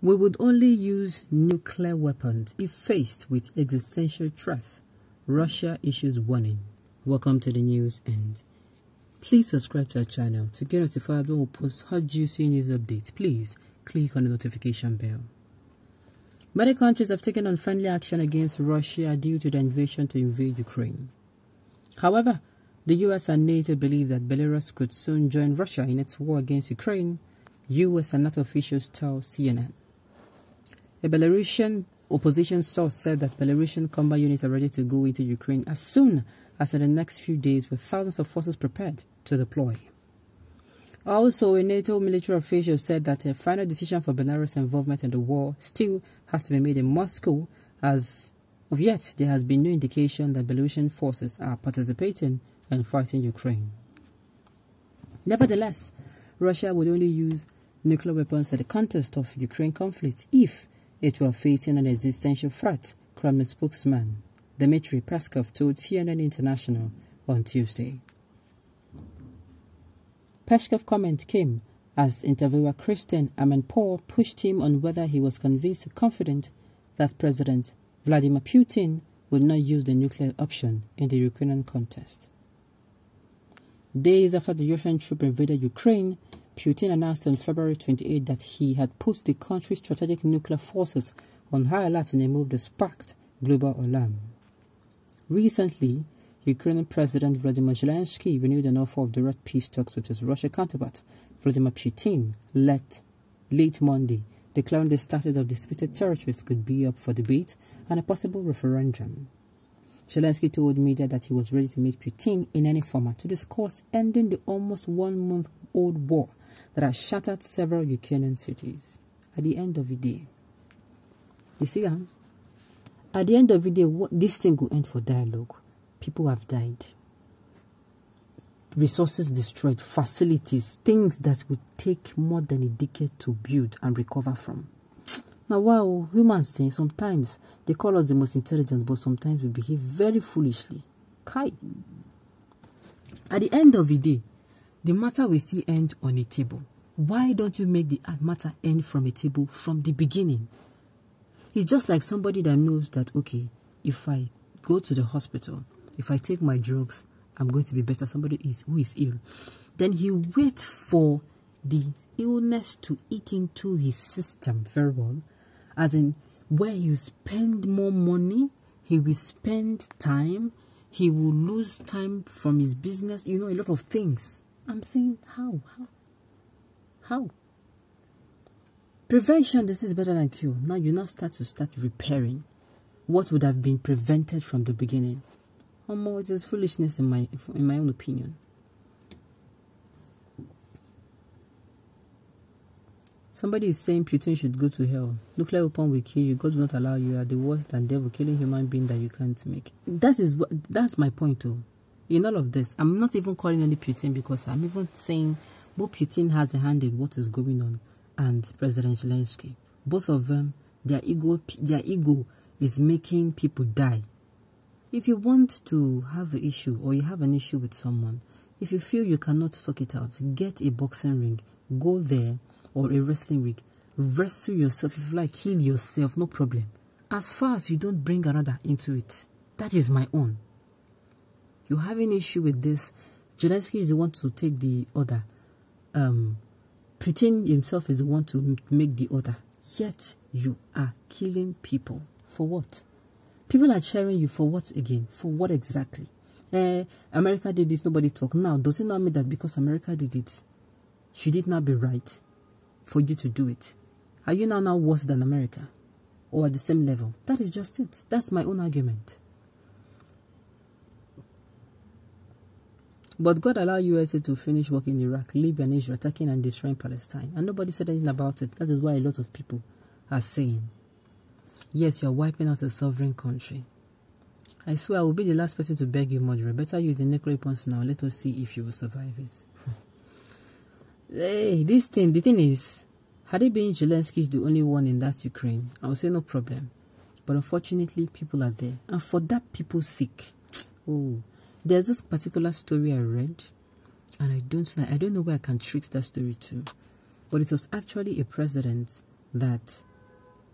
We would only use nuclear weapons if faced with existential threat. Russia issues warning. Welcome to the news, and please subscribe to our channel to get notified when we post hot juicy news updates. Please click on the notification bell. Many countries have taken unfriendly action against Russia due to the invasion to invade Ukraine. However, the US and NATO believe that Belarus could soon join Russia in its war against Ukraine, US and NATO officials tell CNN. A Belarusian opposition source said that Belarusian combat units are ready to go into Ukraine as soon as in the next few days, with thousands of forces prepared to deploy. Also, a NATO military official said that a final decision for Belarus' involvement in the war still has to be made in Moscow. As of yet, there has been no indication that Belarusian forces are participating in fighting Ukraine. Nevertheless, Russia would only use nuclear weapons at the context of Ukraine conflict if it were facing an existential threat, Kremlin spokesman Dmitry Peskov told CNN International on Tuesday. Peskov's comment came as interviewer Kristen Amanpour pushed him on whether he was convinced or confident that President Vladimir Putin would not use the nuclear option in the Ukrainian contest. Days after the Russian troops invaded Ukraine, Putin announced on February 28 that he had put the country's strategic nuclear forces on high alert in a move that sparked global alarm. Recently, Ukrainian President Volodymyr Zelensky renewed an offer of direct peace talks with his Russian counterpart, Vladimir Putin, late Monday, declaring the status of disputed territories could be up for debate and a possible referendum. Zelensky told media that he was ready to meet Putin in any format to discuss ending the almost 1 month-old war that has shattered several Ukrainian cities. At the end of the day, you see, at the end of the day, this thing will end for dialogue. People have died. Resources destroyed, facilities, things that would take more than a decade to build and recover from. Now, wow, humans say sometimes they call us the most intelligent, but sometimes we behave very foolishly. Kai. At the end of the day, the matter will still end on a table. Why don't you make the matter end from a table from the beginning? It's just like somebody that knows that, okay, if I go to the hospital, if I take my drugs, I'm going to be better. Somebody who is ill. Then he waits for the illness to eat into his system very well. As in, where you spend more money, he will spend time. He will lose time from his business. You know, a lot of things. I'm saying, how? Prevention, this is better than cure. Now you now start repairing what would have been prevented from the beginning. It is foolishness in my own opinion. Somebody is saying Putin should go to hell. Nuclear weapon will kill you. God will not allow you. You are the worst and devil killing human being that you can't make. That's my point too. In all of this, I'm not even calling any Putin because I'm even saying both Putin has a hand in what is going on and President Zelensky. Both of them, their ego is making people die. If you want to have an issue or you have an issue with someone, if you feel you cannot sort it out, get a boxing ring, go there, or a wrestling ring. Wrestle yourself. If you like, kill yourself, no problem. As far as you don't bring another into it. That is my own. You have an issue with this. Zelensky is the one to take the order. Putin himself is the one to make the order. Yet, you are killing people. For what? People are cheering you for what again? For what exactly? America did this, nobody talk. Now, does it not mean that because America did it, should it not be right for you to do it? Are you now worse than America? Or at the same level? That is just it. That's my own argument. But God allowed USA to finish work in Iraq, Libya and Israel, attacking and destroying Palestine. And nobody said anything about it. That is why a lot of people are saying, yes, you're wiping out a sovereign country. I swear I will be the last person to beg you, Murderer. Better use the nuclear weapons now. Let us see if you will survive it. Hey, the thing is, had it been Zelensky is the only one in that Ukraine, I would say no problem. But unfortunately, people are there. And for that people's sake, there's this particular story I read, and I don't know where I can trace that story to. But it was actually a president that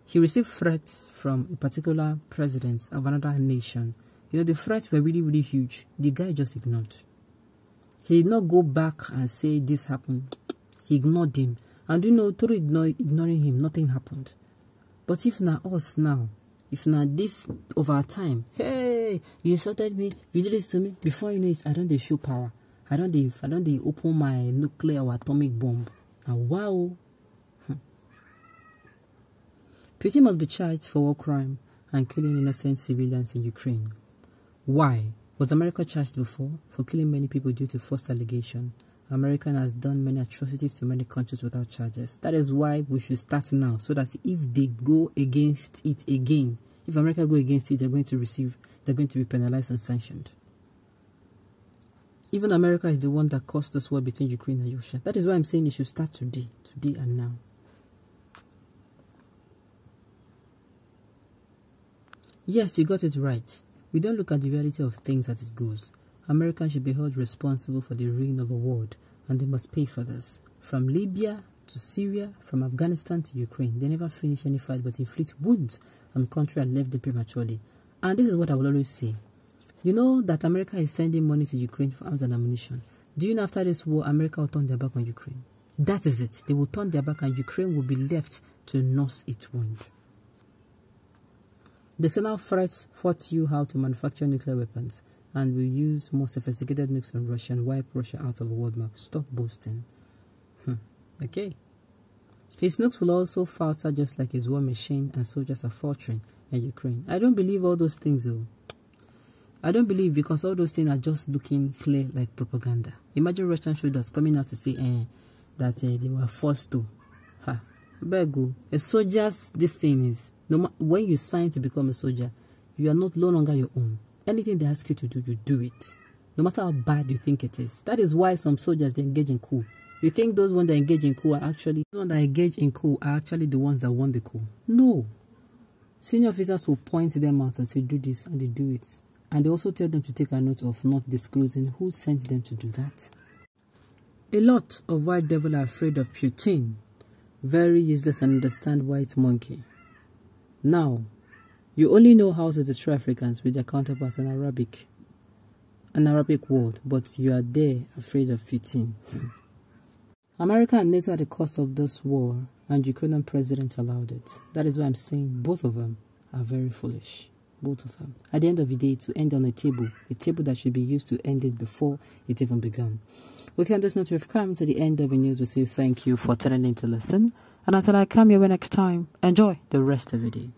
he received threats from a particular president of another nation. You know, the threats were really, really huge. The guy just ignored. He did not go back and say this happened. He ignored him. And you know, through ignoring him, nothing happened. But if not us now, if not this over time, hey, you insulted me, you did this to me, before you know it, I don't show power. I don't open my nuclear or atomic bomb. Now, wow. Putin must be charged for war crime and killing innocent civilians in Ukraine. Why? Was America charged before for killing many people due to false allegation? America has done many atrocities to many countries without charges. That is why we should start now, so that if they go against it again, if America go against it, they're going to be penalized and sanctioned. Even America is the one that caused this war between Ukraine and Russia. That is why I'm saying it should start today and now. Yes, you got it right. We don't look at the reality of things as it goes. Americans should be held responsible for the ruin of a world, and they must pay for this. From Libya to Syria, from Afghanistan to Ukraine, they never finish any fight but inflict wounds on country and left them prematurely. And this is what I will always say. You know that America is sending money to Ukraine for arms and ammunition. Do you know after this war, America will turn their back on Ukraine? That is it. They will turn their back and Ukraine will be left to nurse its wound. The external threats taught you how to manufacture nuclear weapons and will use more sophisticated nukes on Russia and wipe Russia out of the world map. Stop boasting. Okay. His nukes will also falter just like his war machine and soldiers are faltering in Ukraine. I don't believe all those things though. I don't believe, because all those things are just looking clear like propaganda. Imagine Russian soldiers coming out to say that they were forced to. Bego. A soldier's this thing is, when you sign to become a soldier, you are no longer your own. Anything they ask you to do, you do it. No matter how bad you think it is. That is why some soldiers, they engage in coup. You think those ones that engage in coup are actually the ones that won the coup? No. Senior officers will point them out and say, do this, and they do it. And they also tell them to take a note of not disclosing who sent them to do that. A lot of white devil are afraid of Putin. Very useless and understand white monkey. Now, you only know how to destroy Africans with their counterparts in an Arabic world, but you are there afraid of Putin. America and NATO are the cause of this war, and Ukrainian president allowed it. That is why I'm saying both of them are very foolish. Both of them. At the end of the day, to end on a table that should be used to end it before it even began. We can just note we've come to the end of the news. We say thank you for tuning in to listen. And until I come your way next time, enjoy the rest of the day.